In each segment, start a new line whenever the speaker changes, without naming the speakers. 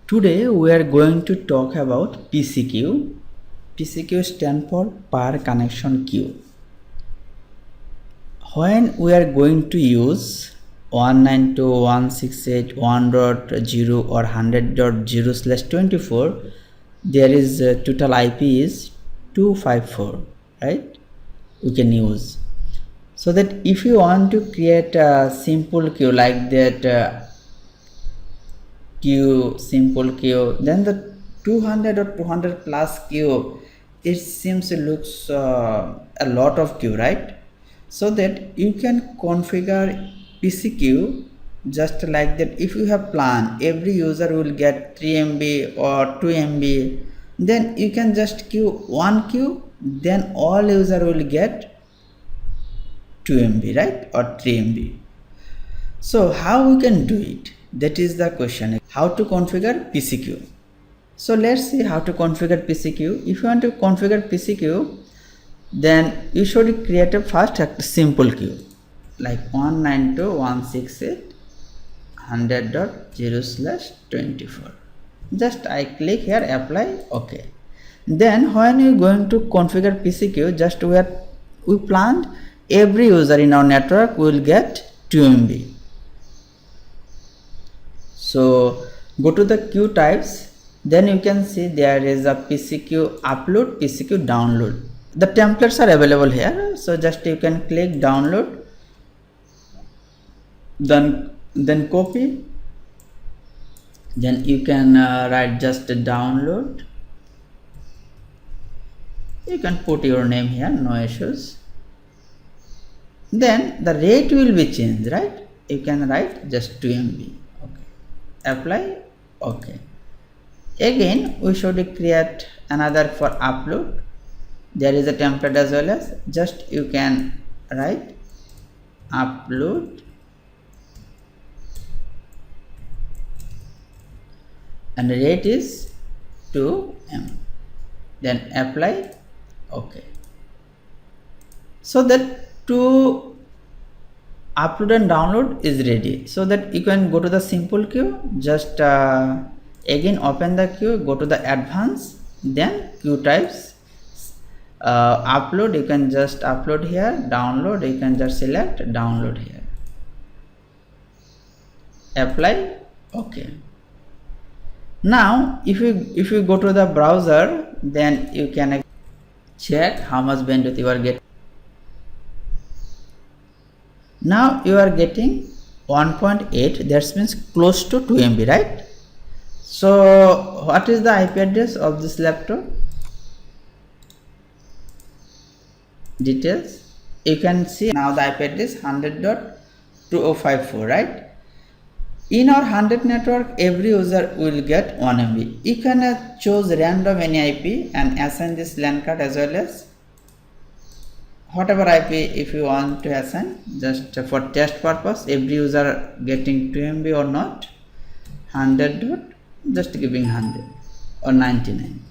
Today we are going to talk about PCQ. PCQ stands for per connection queue. When we are going to use 192.168.1.0 or 100.0/24, there is total IP is 254, right? We can use. So that if you want to create a simple queue like that, simple queue, then the 200 or 200 plus queue, it seems looks a lot of queue, right? So that you can configure PCQ just like that. If you have plan every user will get 3 MB or 2 MB, then you can just queue one queue, then all user will get 2 MB, right, or 3 MB. So how we can do it? That is the question. How to configure PCQ? So let's see how to configure PCQ. If you want to configure PCQ, then you should create a first simple queue like 192.168.100.0/24. Just I click here, apply, okay. Then when you going to configure PCQ, just we planned every user in our network will get 2 MB. So go to the queue types, then you can see there is a PCQ upload, PCQ download. The templates are available here, so just you can click download, then copy, then you can write just download. You can put your name here, no issues. Then the rate will be changed, right? You can write just 2 MB. Apply, okay. Again we should create another for upload. There is a template as well as, just you can write upload and rate is 2 MB, then apply, okay. So that to upload and download is ready, so that you can go to the simple queue, just again open the queue, go to the advanced, then queue types, upload, you can just upload here, download, you can just select download here, apply, okay. Now if you go to the browser, then you can check how much bandwidth you are getting. Now you are getting 1.8, that means close to 2 MB, right? So what is the IP address of this laptop? Details, you can see now the IP address 100.2054, right? In our 100 network, every user will get 1 MB. You can choose random any IP and assign this LAN card as well as whatever IP if you want to assign, just for test purpose, every user getting 2 MB or not, 100. Just giving 100 or 99.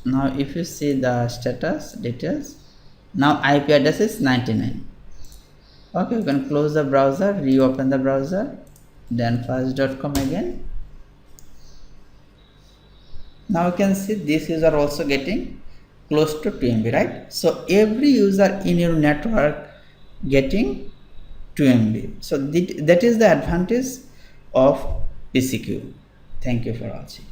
Now if you see the status details, now IP address is 99. Okay, you can close the browser, reopen the browser, then fast.com again. Now you can see this user also getting close to 2 MB, right? So every user in your network getting 2 MB. So that is the advantage of PCQ. Thank you for watching.